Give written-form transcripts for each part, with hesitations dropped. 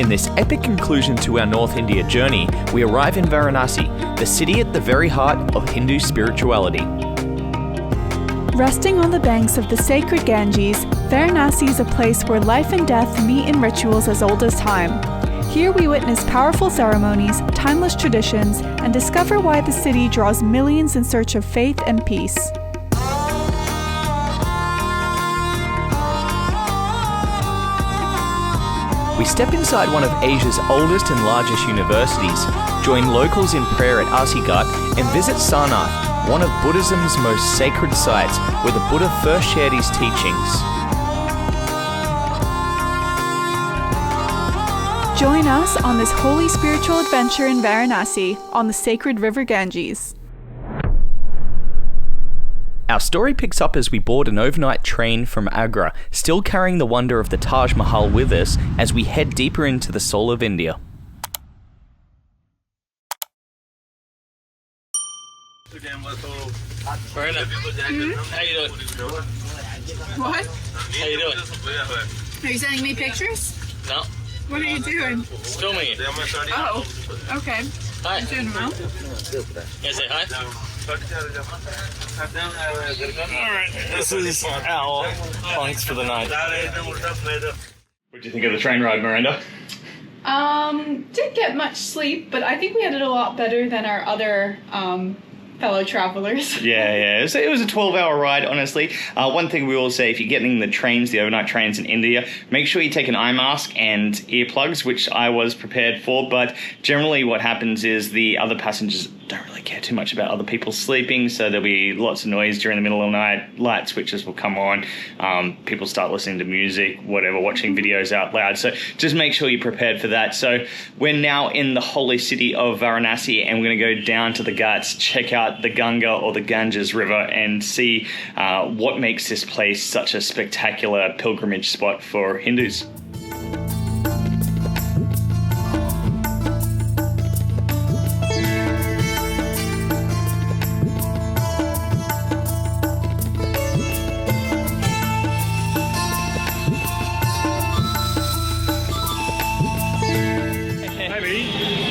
In this epic conclusion to our North India journey, we arrive in Varanasi, the city at the very heart of Hindu spirituality. Resting on the banks of the sacred Ganges, Varanasi is a place where life and death meet in rituals as old as time. Here we witness powerful ceremonies, timeless traditions, and discover why the city draws millions in search of faith and peace. We step inside one of Asia's oldest and largest universities, join locals in prayer at Aarti Ghat, and visit Sarnath, one of Buddhism's most sacred sites where the Buddha first shared his teachings. Join us on this holy spiritual adventure in Varanasi on the sacred river Ganges. Our story picks up as we board an overnight train from Agra, still carrying the wonder of the Taj Mahal with us as we head deeper into the soul of India. Miranda, how you doing? What? How you doing? Are you sending me pictures? No, What are you doing? filming it. Oh, okay. Hi. I'm doing well. You gonna say hi? Alright, this is our bunks for the night. What do you think of the train ride, Miranda? Didn't get much sleep, but I think we had it a lot better than our other fellow travelers. Yeah. It was a 12-hour ride, honestly. One thing we will say, if you're getting the trains, the overnight trains in India, make sure you take an eye mask and earplugs, which I was prepared for, but generally what happens is the other passengers don't really care too much about other people sleeping, so there'll be lots of noise during the middle of the night, light switches will come on, people start listening to music, whatever, watching videos out loud, so just make sure you're prepared for that. So we're now in the holy city of Varanasi, and we're going to go down to the ghats, check out the Ganga or the Ganges river, and see what makes this place such a spectacular pilgrimage spot for Hindus.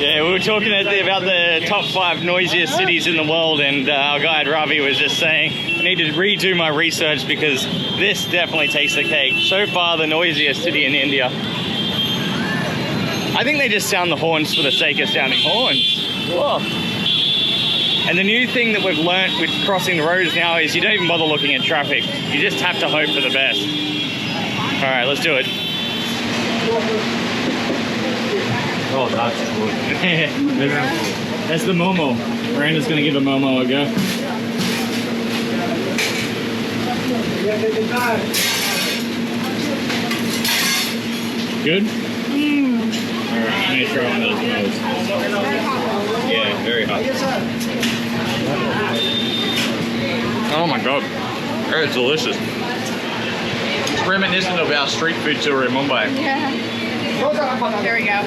Yeah, we were talking about the top 5 noisiest cities in the world, and our guide Ravi was just saying I need to redo my research because this definitely takes the cake. So far, the noisiest city in India. I think they just sound the horns for the sake of sounding horns. Whoa. And the new thing that we've learnt with crossing the roads now is you don't even bother looking at traffic. You just have to hope for the best. All right, let's do it. Oh, that's good. That's the Momo. Miranda's going to give a Momo a go. Good? Alright, I'm going to try one of those Momos. Yeah, very hot. Oh my god. It's delicious. It's reminiscent of our street food tour in Mumbai. Yeah. There we go.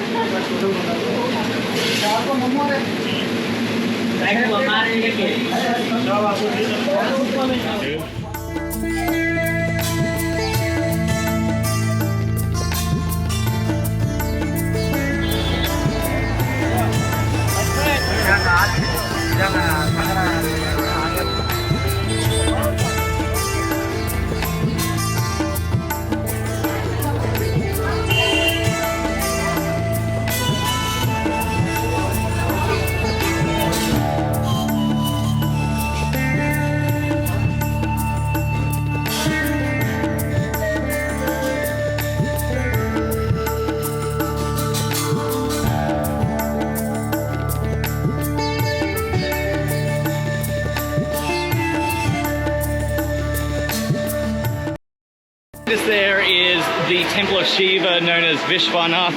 There is the temple of Shiva known as Vishwanath.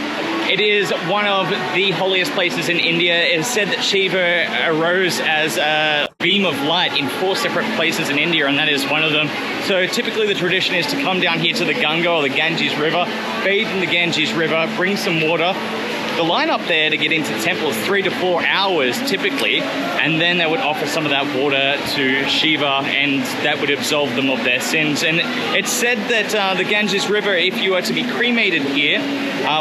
It is one of the holiest places in India. It is said that Shiva arose as a beam of light in 4 separate places in India, and that is one of them. So typically the tradition is to come down here to the Ganga or the Ganges River, bathe in the Ganges River, bring some water, The line up there to get into the temple is 3 to 4 hours typically, and then they would offer some of that water to Shiva, and that would absolve them of their sins. And it's said that the Ganges River, if you were to be cremated here,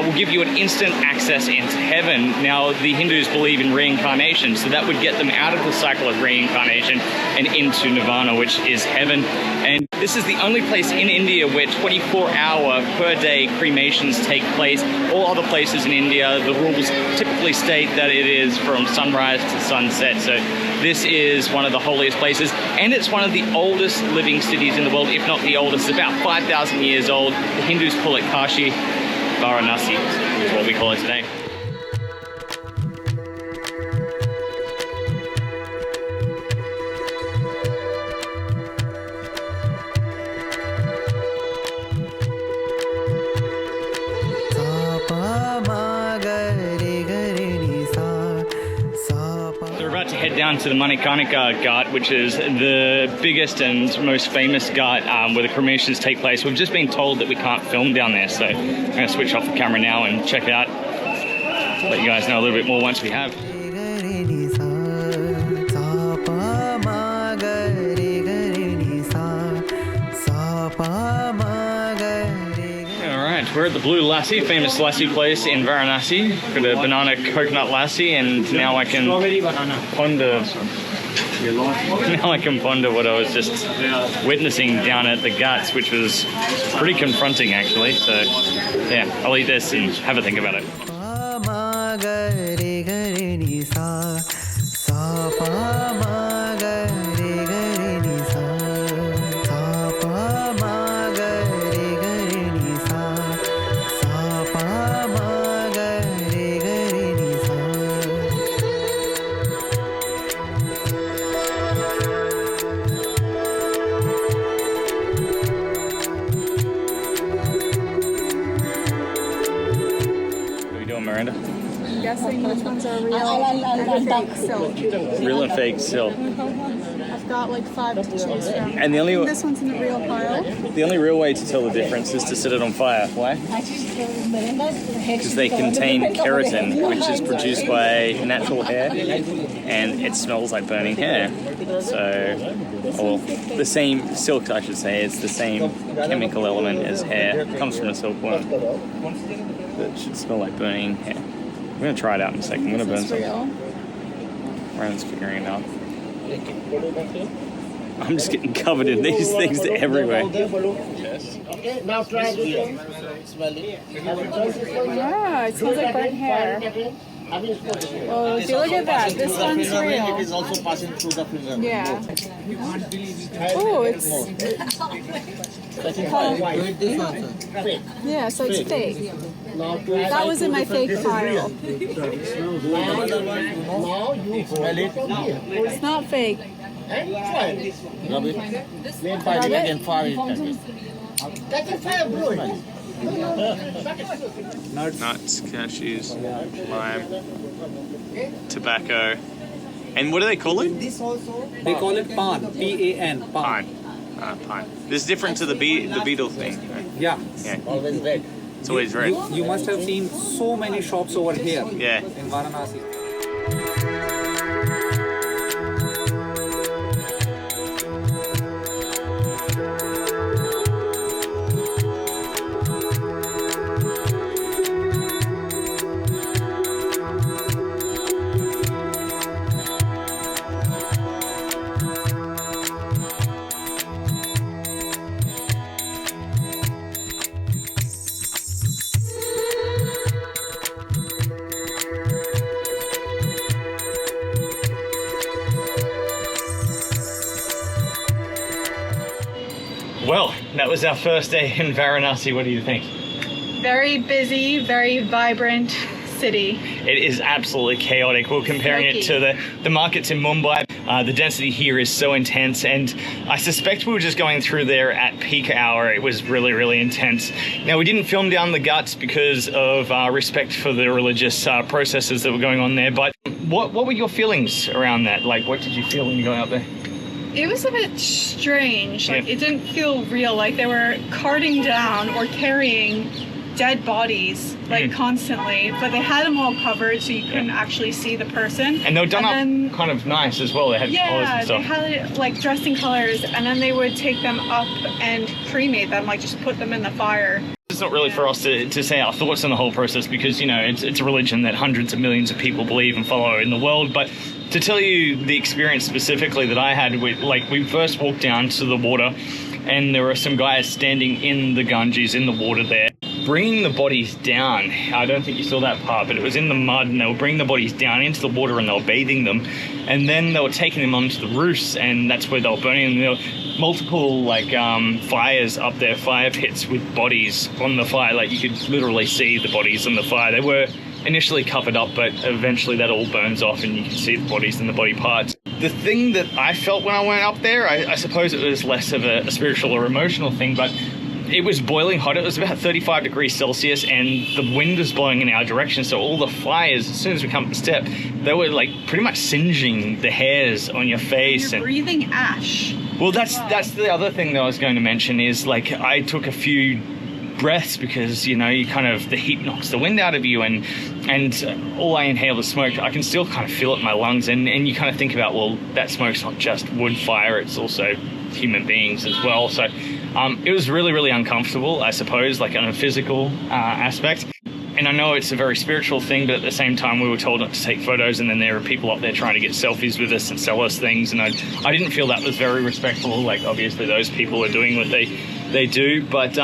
will give you an instant access into heaven. Now, the Hindus believe in reincarnation, so that would get them out of the cycle of reincarnation and into nirvana, which is heaven. And this is the only place in India where 24-hour per day cremations take place. All other places in India, the rules typically state that it is from sunrise to sunset. So this is one of the holiest places, and it's one of the oldest living cities in the world, if not the oldest. It's about 5,000 years old. The Hindus call it Kashi Varanasi, is what we call it today. Head down to the Manikarnika Ghat, which is the biggest and most famous ghat where the cremations take place. We've just been told that we can't film down there, so I'm going to switch off the camera now and check it out. Let you guys know a little bit more once we have. Alright, we're at the Blue Lassi, famous lassi place in Varanasi. Got a banana coconut lassi, and now I can ponder. Now I can ponder what I was just witnessing down at the ghats, which was pretty confronting actually. So yeah, I'll eat this and have a think about it. Miranda? I'm guessing which ones are real and fake silk. Real and fake silk. I've got like 5 to choose from. And the only this one's in the real pile. The only real way to tell the difference is to set it on fire. Why? Because they contain keratin, which is produced by natural hair, and it smells like burning hair. So, or the same silk, I should say, it's the same chemical element as hair. It comes from a silkworm. That should smell like burning hair. I'm going to try it out in a second. I'm going to burn some. Ryan's figuring it out. I'm just getting covered in these things everywhere. Okay, now try it again. Yeah, it smells like burnt hair. Oh, see, look at that. This one's real. It is also passing through the freezer. Yeah. Oh, it's yeah, so it's fake. That was in my fake file. Now you smell it. It's not fake. Rub it. Fire it again, fire it. Catch a fire, blow it. Nuts, cashews, lime, tobacco. And what do they call it? They call it pan, P-A-N, pan. Pine. This is different to the beetle thing. Right? Yeah. Yeah. Always red. It's always red. You must have seen so many shops over here Yeah. in Varanasi. Well, that was our first day in Varanasi. What do you think? Very busy, very vibrant city. It is absolutely chaotic. We're comparing it to the markets in Mumbai. The density here is so intense, and I suspect we were just going through there at peak hour. It was really, really intense. Now, we didn't film down the ghats because of respect for the religious processes that were going on there, but what were your feelings around that? Like, what did you feel when you got out there? It was a bit strange. Like, Yeah. it didn't feel real. Like they were carting down or carrying dead bodies like constantly, but they had them all covered so you couldn't actually see the person. And they were done up kind of nice as well. They had colors and stuff. They had it like dressed in colors, and then they would take them up and cremate them, like just put them in the fire. It's not really for us to say our thoughts on the whole process because, you know, it's a religion that hundreds of millions of people believe and follow in the world. But to tell you the experience specifically that I had, we first walked down to the water and there were some guys standing in the Ganges, in the water there, bringing the bodies down. I don't think you saw that part, but it was in the mud and they were bringing the bodies down into the water and they were bathing them. And then they were taking them onto the roofs and that's where they were burning them. There were multiple fires up there, fire pits with bodies on the fire. Like you could literally see the bodies on the fire. They were initially covered up, but eventually that all burns off and you can see the bodies and the body parts. The thing that I felt when I went up there, I suppose it was less of a spiritual or emotional thing, but it was boiling hot. It was about 35 degrees Celsius and the wind was blowing in our direction. So all the fires, as soon as we come up the step, they were like pretty much singeing the hairs on your face. You're breathing ash. Well, that's the other thing that I was going to mention is like I took a few breaths because, you know, the heat knocks the wind out of you and all I inhale the smoke, I can still kind of feel it in my lungs and you kind of think about, well, that smoke's not just wood fire, it's also human beings as well. So it was really, really uncomfortable, I suppose, like on a physical aspect. And I know it's a very spiritual thing, but at the same time, we were told not to take photos, and then there are people up there trying to get selfies with us and sell us things. And I didn't feel that was very respectful. Like, obviously, those people are doing what they do. But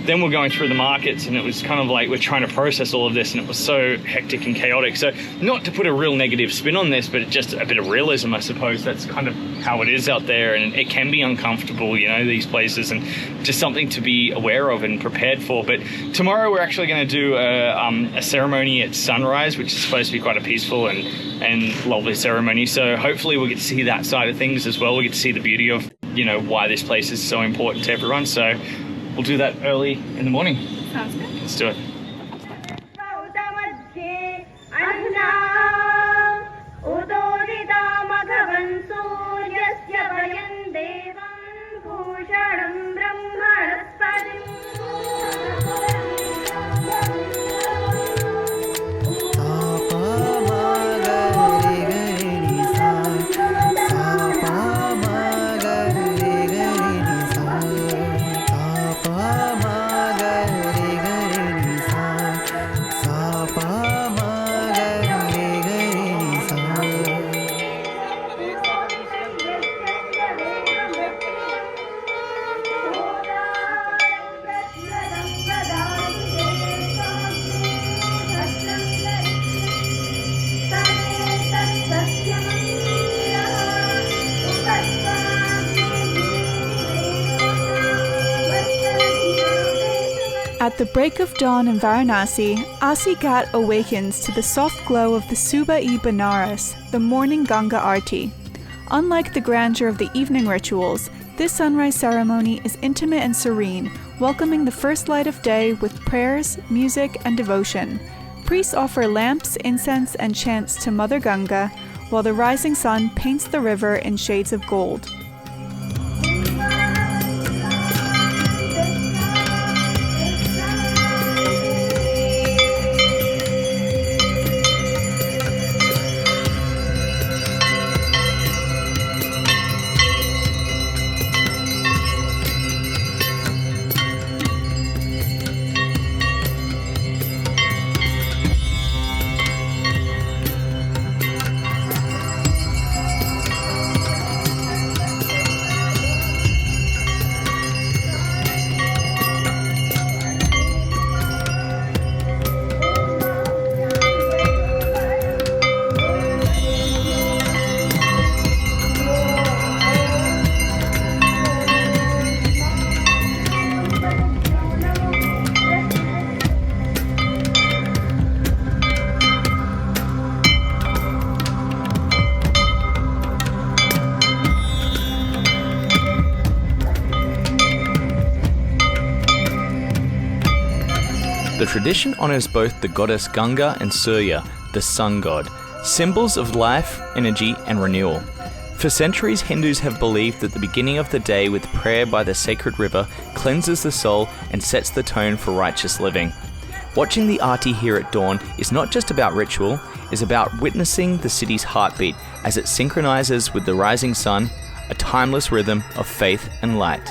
then we're going through the markets, and it was kind of like we're trying to process all of this, and it was so hectic and chaotic. So not to put a real negative spin on this, but just a bit of realism, I suppose. That's kind of how it is out there, and it can be uncomfortable, you know, these places, and just something to be aware of and prepared for. But tomorrow we're actually going to do a ceremony at sunrise, which is supposed to be quite a peaceful and lovely ceremony. So hopefully we'll get to see that side of things as well. We get to see the beauty of, you know, why this place is so important to everyone. So we'll do that early in the morning. Sounds good. Let's do it. At the break of dawn in Varanasi, Aarti Ghat awakens to the soft glow of the Subah-E-Banaras, the morning Ganga Aarti. Unlike the grandeur of the evening rituals, this sunrise ceremony is intimate and serene, welcoming the first light of day with prayers, music, and devotion. Priests offer lamps, incense, and chants to Mother Ganga, while the rising sun paints the river in shades of gold. The tradition honors both the goddess Ganga and Surya, the sun god, symbols of life, energy, and renewal. For centuries, Hindus have believed that the beginning of the day with prayer by the sacred river cleanses the soul and sets the tone for righteous living. Watching the Aarti here at dawn is not just about ritual, it's about witnessing the city's heartbeat as it synchronizes with the rising sun, a timeless rhythm of faith and light.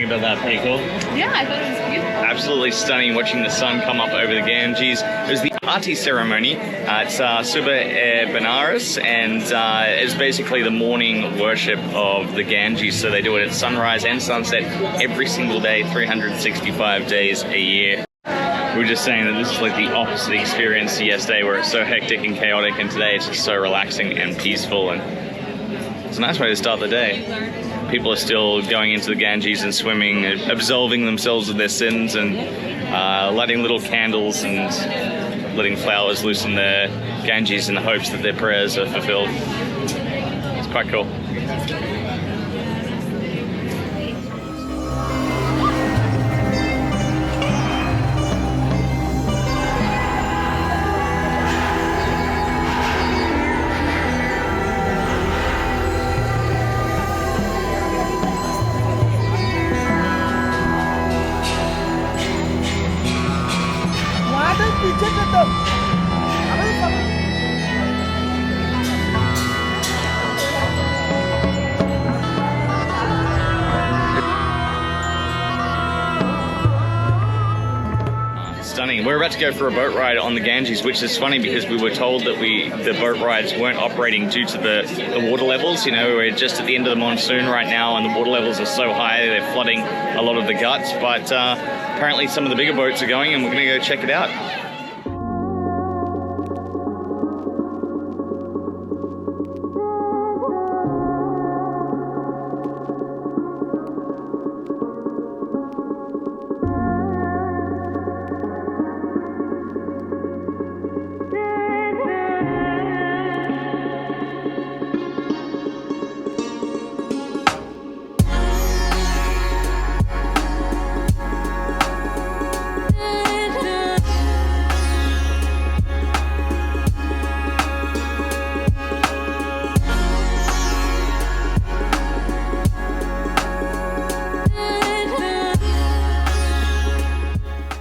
About that, pretty cool. Yeah, I thought it was beautiful. Absolutely stunning watching the sun come up over the Ganges. It was the Aarti ceremony. It's Subah-E-Banaras, and it's basically the morning worship of the Ganges. So they do it at sunrise and sunset every single day, 365 days a year. We were just saying that this is like the opposite experience to yesterday, where it's so hectic and chaotic, and today it's just so relaxing and peaceful, and it's a nice way to start the day. People are still going into the Ganges and swimming, absolving themselves of their sins, and lighting little candles and letting flowers loose in the Ganges in the hopes that their prayers are fulfilled. It's quite cool. Stunning. We're about to go for a boat ride on the Ganges, which is funny because we were told that the boat rides weren't operating due to the water levels. You know, we're just at the end of the monsoon right now, and the water levels are so high they're flooding a lot of the ghats. But apparently some of the bigger boats are going, and we're going to go check it out.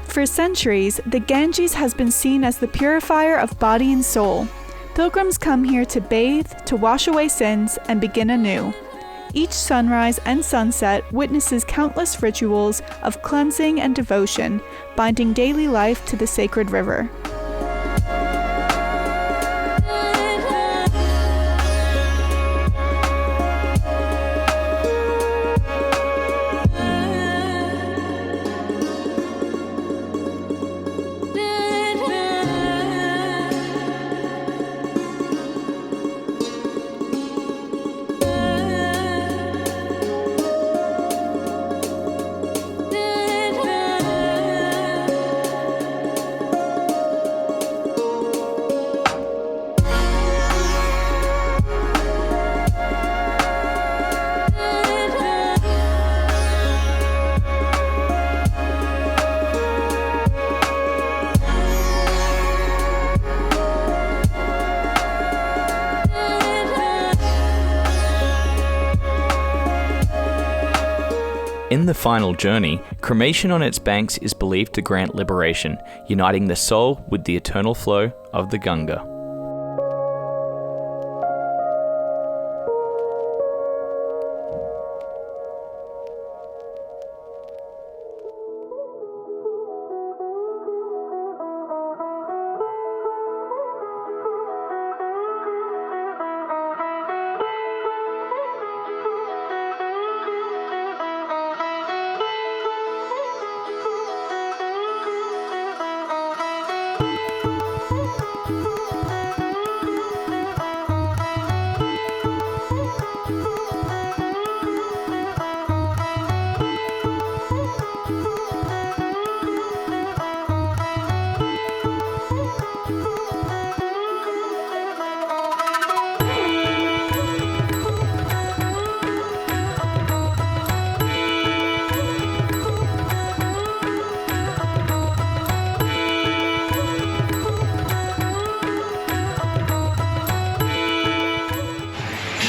For centuries, the Ganges has been seen as the purifier of body and soul. Pilgrims come here to bathe, to wash away sins, and begin anew. Each sunrise and sunset witnesses countless rituals of cleansing and devotion, binding daily life to the sacred river. In the final journey, cremation on its banks is believed to grant liberation, uniting the soul with the eternal flow of the Ganga.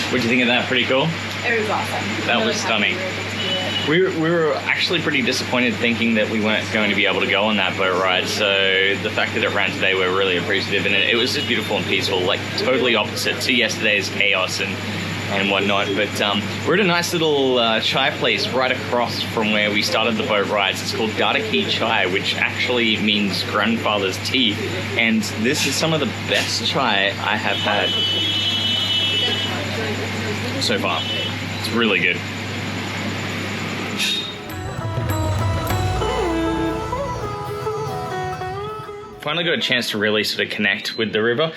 What do you think of that? Pretty cool? It was awesome. That was stunning. We were actually pretty disappointed thinking that we weren't going to be able to go on that boat ride, so the fact that it ran today, we're really appreciative, and it was just beautiful and peaceful, like totally opposite to yesterday's chaos and whatnot. But we're at a nice little chai place right across from where we started the boat rides. It's called Gada Chai, which actually means grandfather's tea, and this is some of the best chai I have had so far. It's really good. Finally got a chance to really sort of connect with the river.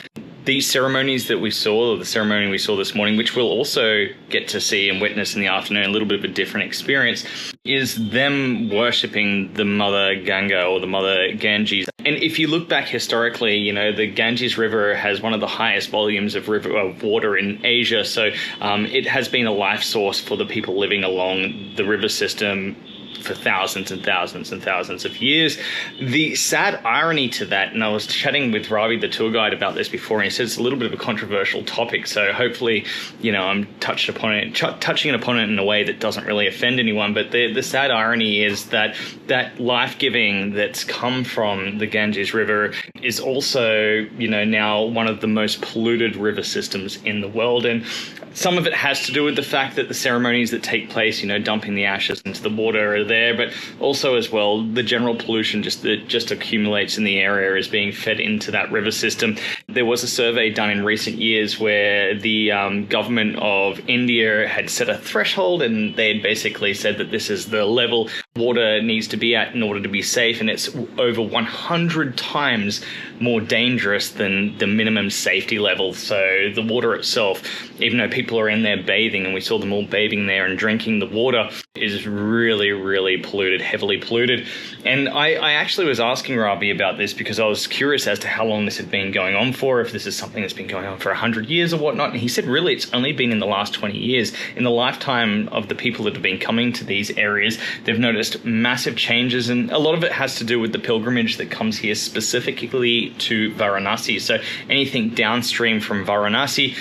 These ceremonies that we saw, or the ceremony we saw this morning, which we'll also get to see and witness in the afternoon, a little bit of a different experience, is them worshipping the Mother Ganga or the Mother Ganges. And if you look back historically, you know, the Ganges River has one of the highest volumes of water in Asia, so it has been a life source for the people living along the river system for thousands and thousands and thousands of years. The sad irony to that, and I was chatting with Ravi, the tour guide, about this before, and he said it's a little bit of a controversial topic, so hopefully, you know, I'm touching upon it in a way that doesn't really offend anyone, but the sad irony is that that life-giving that's come from the Ganges River is also, you know, now one of the most polluted river systems in the world, and some of it has to do with the fact that the ceremonies that take place, you know, dumping the ashes into the water are there, but also as well, the general pollution just accumulates in the area is being fed into that river system. There was a survey done in recent years where the government of India had set a threshold, and they had basically said that this is the level water needs to be at in order to be safe, and it's over 100 times more dangerous than the minimum safety level. So the water itself, even though people are in there bathing, and we saw them all bathing there and drinking the water, is really, really polluted, heavily polluted. And I actually was asking Ravi about this because I was curious as to how long this had been going on for, if this is something that's been going on for 100 years or whatnot. And he said really it's only been in the last 20 years. In the lifetime of the people that have been coming to these areas, they've noticed massive changes, and a lot of it has to do with the pilgrimage that comes here specifically to Varanasi. So anything downstream from Varanasi,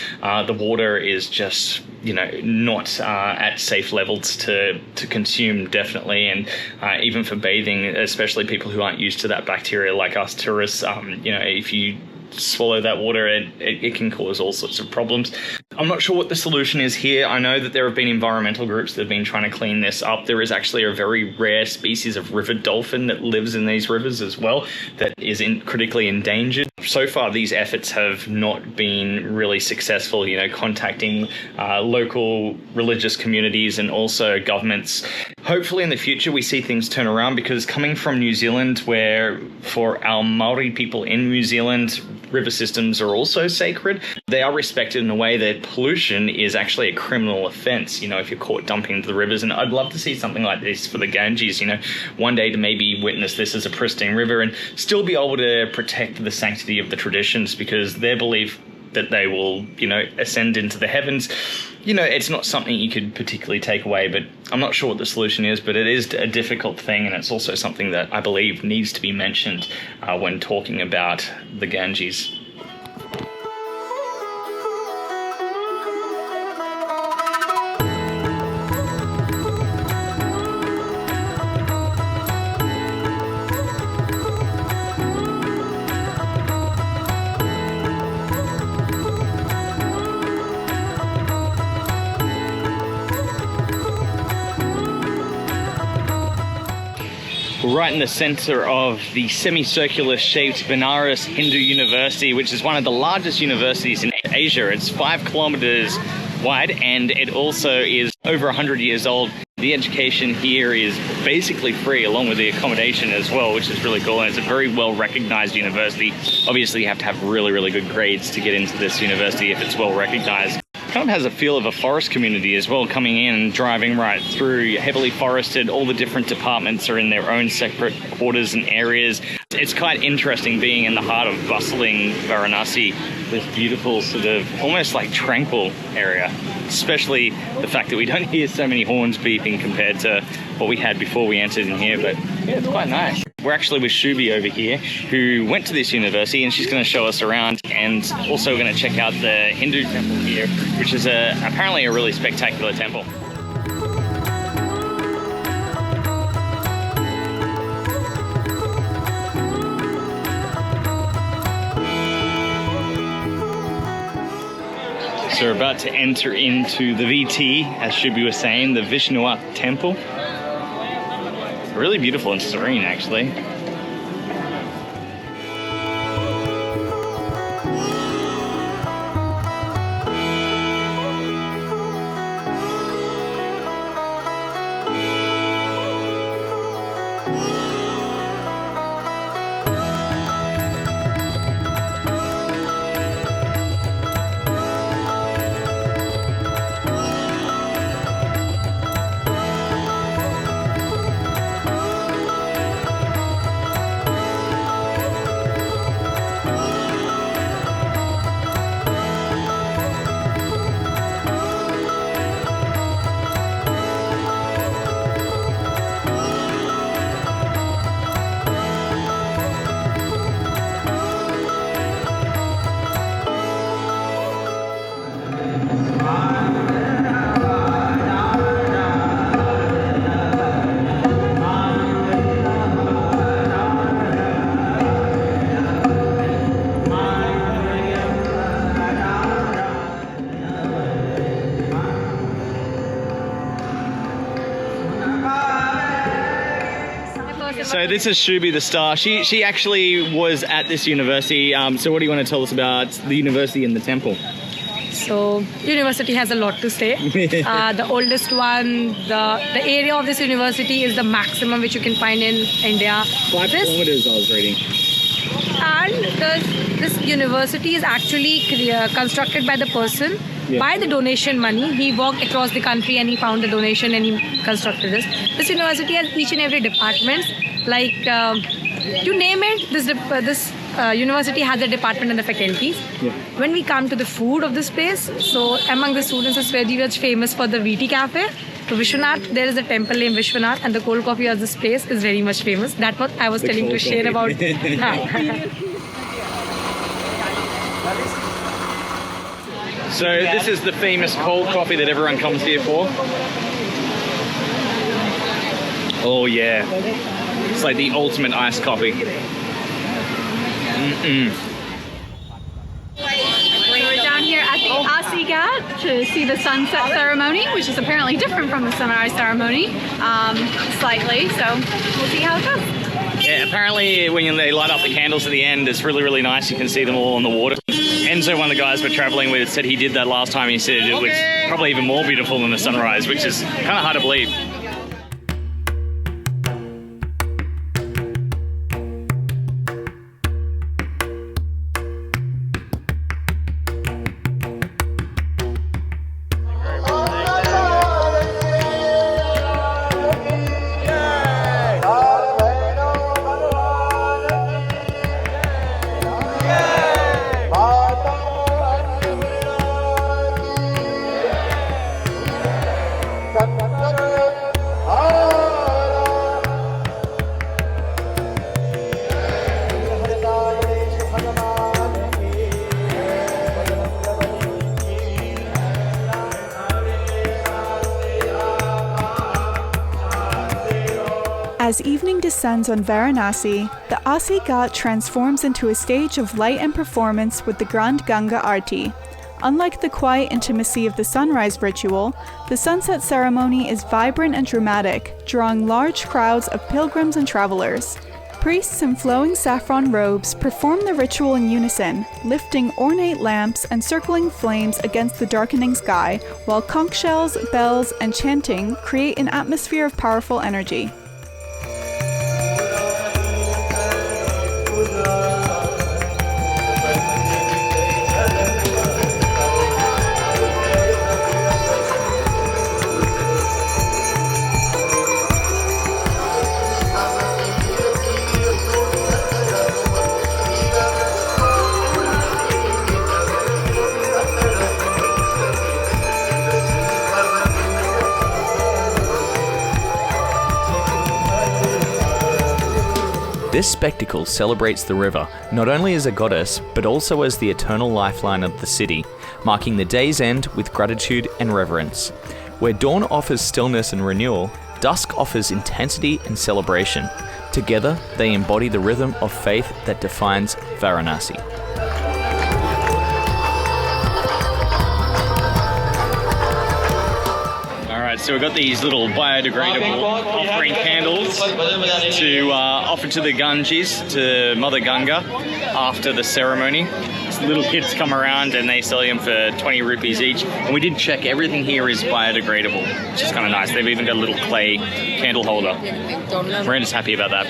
the water is just, you know, not at safe levels to consume, definitely, and even for bathing, especially people who aren't used to that bacteria like us tourists, you know, if you swallow that water, it can cause all sorts of problems. I'm not sure what the solution is here. I know that there have been environmental groups that have been trying to clean this up. There is actually a very rare species of river dolphin that lives in these rivers as well that is critically endangered. So far, these efforts have not been really successful, you know, contacting local religious communities and also governments. Hopefully in the future we see things turn around, because coming from New Zealand, where for our Maori people in New Zealand, river systems are also sacred, they are respected in a way that pollution is actually a criminal offence, you know, if you're caught dumping into the rivers. And I'd love to see something like this for the Ganges, you know, one day to maybe witness this as a pristine river and still be able to protect the sanctity of the traditions, because their belief that they will, you know, ascend into the heavens, you know, it's not something you could particularly take away. But I'm not sure what the solution is, but it is a difficult thing, and it's also something that I believe needs to be mentioned when talking about the Ganges. right in the center of the semicircular shaped Banaras Hindu University, which is one of the largest universities in Asia. It's 5 kilometers wide, and it also is over 100 years old. The education here is basically free, along with the accommodation as well, which is really cool, and it's a very well recognized university. Obviously, you have to have really, really good grades to get into this university if it's well recognized. Kind of has a feel of a forest community as well, coming in and driving right through, heavily forested. All the different departments are in their own separate quarters and areas. It's quite interesting being in the heart of bustling Varanasi, this beautiful sort of almost like tranquil area, especially the fact that we don't hear so many horns beeping compared to what we had before we entered in here. But yeah, it's quite nice. We're actually with Shubi over here, who went to this university, and she's going to show us around, and also going to check out the Hindu temple here, which is apparently a really spectacular temple. So we're about to enter into the VT, as Shubi was saying, the Vishwanath Temple. Really beautiful and serene, actually. So this is Shubi the star. She actually was at this university. So what do you want to tell us about the university and the temple? So university has a lot to say. The oldest one, the area of this university is the maximum which you can find in India. 5 kilometers I was reading. And this university is actually constructed by the person. Yeah. By the donation money. He walked across the country and he found the donation and he constructed this. This university has each and every department. Like, you name it, this university has a department and the faculties. Yeah. When we come to the food of this place, so among the students is very much famous for the VT cafe. To Vishwanath, there is a temple named Vishwanath, and the cold coffee of this place is very much famous. That's what I was telling to share about. So this is the famous cold coffee that everyone comes here for. Oh yeah, it's like the ultimate iced coffee. We're down here at the Asi Ghat to see the sunset ceremony, which is apparently different from the sunrise ceremony, slightly, so we'll see how it goes. Yeah, apparently when they light up the candles at the end, it's really, really nice. You can see them all on the water. Enzo, one of the guys we're traveling with, said he did that last time. He said it was probably even more beautiful than the sunrise, which is kind of hard to believe. As evening descends on Varanasi, the Asi Ghat transforms into a stage of light and performance with the Grand Ganga Aarti. Unlike the quiet intimacy of the sunrise ritual, the sunset ceremony is vibrant and dramatic, drawing large crowds of pilgrims and travelers. Priests in flowing saffron robes perform the ritual in unison, lifting ornate lamps and circling flames against the darkening sky, while conch shells, bells, and chanting create an atmosphere of powerful energy. This spectacle celebrates the river not only as a goddess, but also as the eternal lifeline of the city, marking the day's end with gratitude and reverence. Where dawn offers stillness and renewal, dusk offers intensity and celebration. Together, they embody the rhythm of faith that defines Varanasi. So we've got these little biodegradable offering candles to offer to the Ganges, to Mother Ganga, after the ceremony. These little kids come around and they sell them for 20 rupees each. And we did check, everything here is biodegradable, which is kind of nice. They've even got a little clay candle holder. Miranda's happy about that.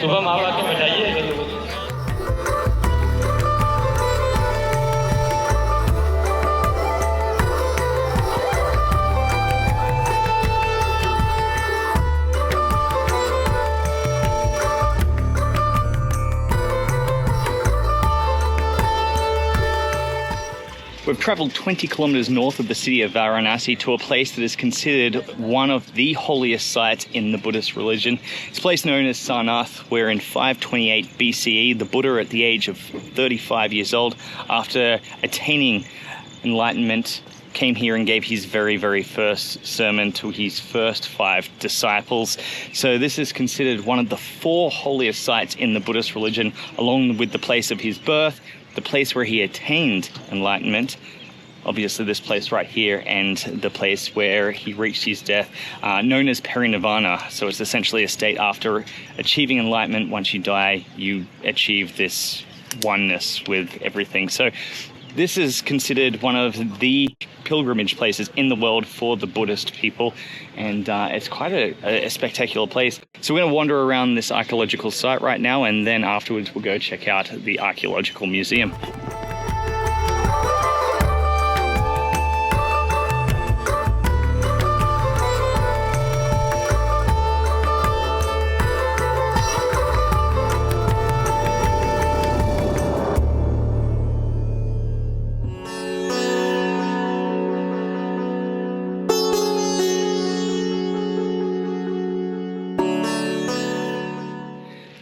We've travelled 20 kilometres north of the city of Varanasi to a place that is considered one of the holiest sites in the Buddhist religion. It's a place known as Sarnath, where in 528 BCE, the Buddha, at the age of 35 years old, after attaining enlightenment, came here and gave his very, very first sermon to his first 5 disciples. So this is considered one of the 4 holiest sites in the Buddhist religion, along with the place of his birth, the place where he attained enlightenment, obviously this place right here, and the place where he reached his death, known as parinirvana. So it's essentially a state after achieving enlightenment. Once you die, you achieve this oneness with everything. So this is considered one of the pilgrimage places in the world for the Buddhist people, and it's quite a spectacular place. So we're going to wander around this archaeological site right now, and then afterwards we'll go check out the archaeological museum.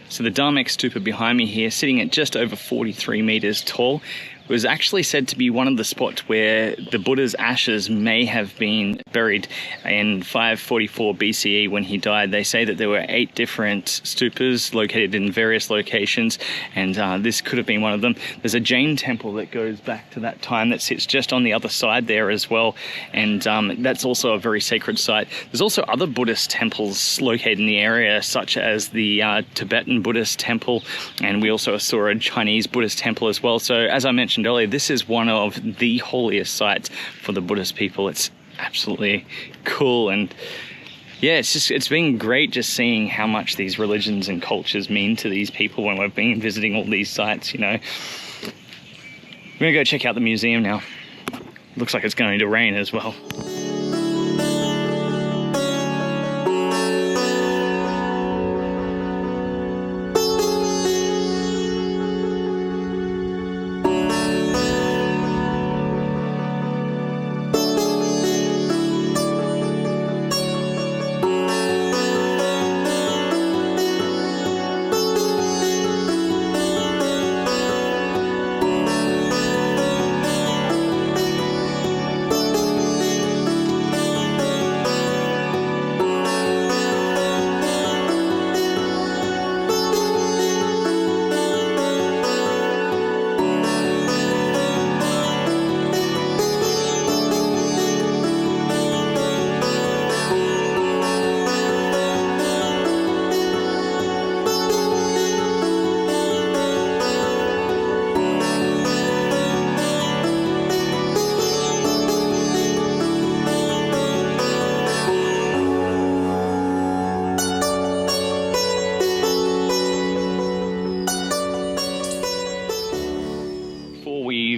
So the Dharmak stupa behind me here, sitting at just over 43 meters tall, was actually said to be one of the spots where the Buddha's ashes may have been buried in 544 BCE when he died. They say that there were 8 different stupas located in various locations, and this could have been one of them. There's a Jain temple that goes back to that time that sits just on the other side there as well, and that's also a very sacred site. There's also other Buddhist temples located in the area, such as the Tibetan Buddhist temple, and we also saw a Chinese Buddhist temple as well. So as I mentioned earlier, this is one of the holiest sites for the Buddhist people. It's absolutely cool, and yeah, it's been great just seeing how much these religions and cultures mean to these people when we've been visiting all these sites, you know. We're gonna go check out the museum now. Looks like it's going to rain as well.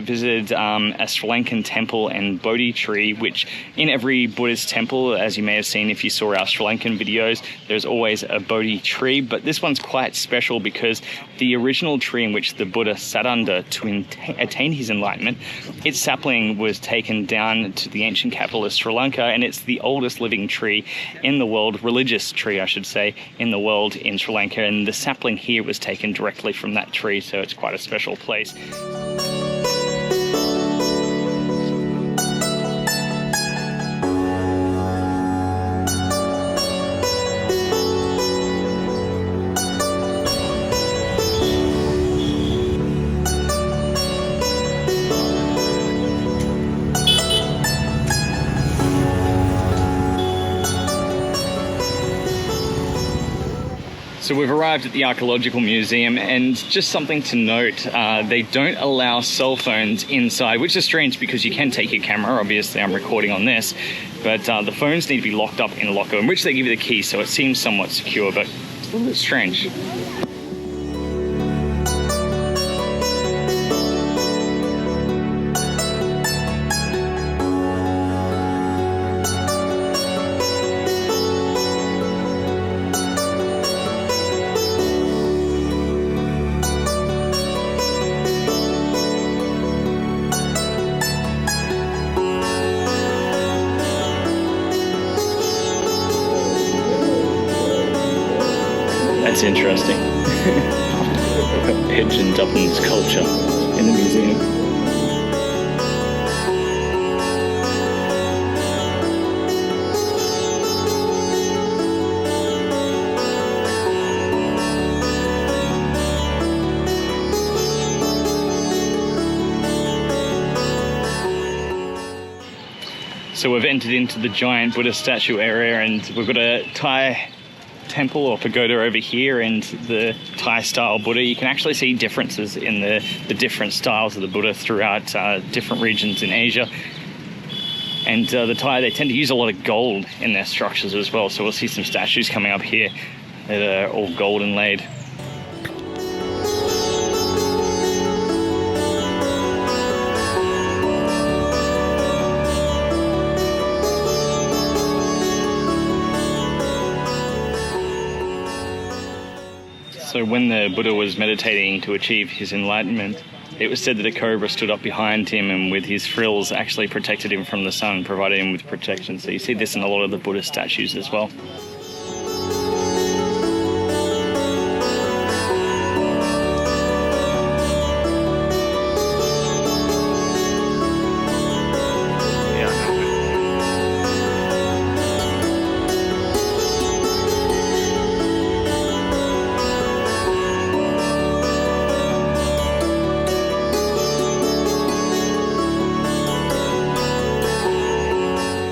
visited a Sri Lankan temple and Bodhi tree, which in every Buddhist temple, as you may have seen if you saw our Sri Lankan videos, there's always a Bodhi tree, but this one's quite special because the original tree in which the Buddha sat under to attain his enlightenment, its sapling was taken down to the ancient capital of Sri Lanka, and it's the oldest living tree in the world, religious tree I should say, in the world in Sri Lanka, and the sapling here was taken directly from that tree, so it's quite a special place. So we've arrived at the Archaeological Museum, and just something to note, they don't allow cell phones inside, which is strange because you can take your camera. Obviously I'm recording on this, but the phones need to be locked up in a locker, in which they give you the key, so it seems somewhat secure, but it's a little bit strange. That's interesting. We've got pigeons up in this culture in the museum. So we've entered into the giant Buddha statue area, and we've got a Thai temple or pagoda over here and the Thai style Buddha. You can actually see differences in the different styles of the Buddha throughout different regions in Asia. And the Thai, they tend to use a lot of gold in their structures as well. So we'll see some statues coming up here that are all gold inlaid. So when the Buddha was meditating to achieve his enlightenment, it was said that a cobra stood up behind him and with his frills actually protected him from the sun, provided him with protection. So you see this in a lot of the Buddha statues as well.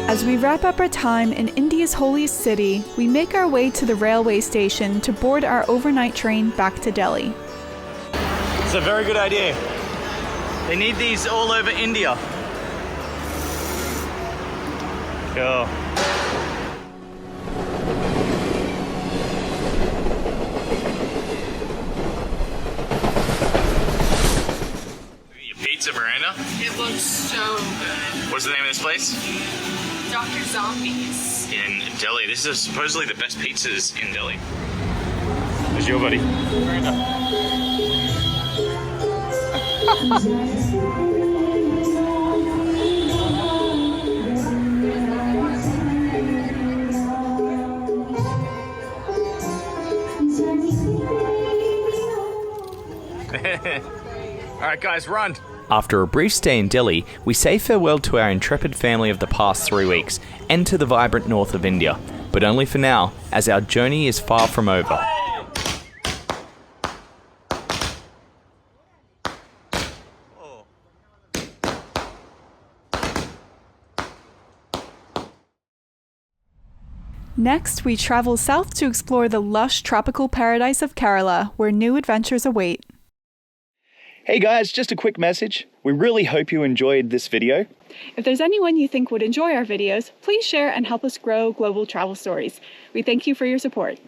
As we wrap up our time in India's holiest city, we make our way to the railway station to board our overnight train back to Delhi. It's a very good idea. They need these all over India. Cool. Your pizza, Miranda? It looks so good. What's the name of this place? Dr. Zombies. In Delhi. This is supposedly the best pizzas in Delhi. There's your buddy. Alright guys, run! After a brief stay in Delhi, we say farewell to our intrepid family of the past 3 weeks and to the vibrant north of India, but only for now, as our journey is far from over. Next, we travel south to explore the lush tropical paradise of Kerala, where new adventures await. Hey guys, just a quick message. We really hope you enjoyed this video. If there's anyone you think would enjoy our videos, please share and help us grow global travel stories. We thank you for your support.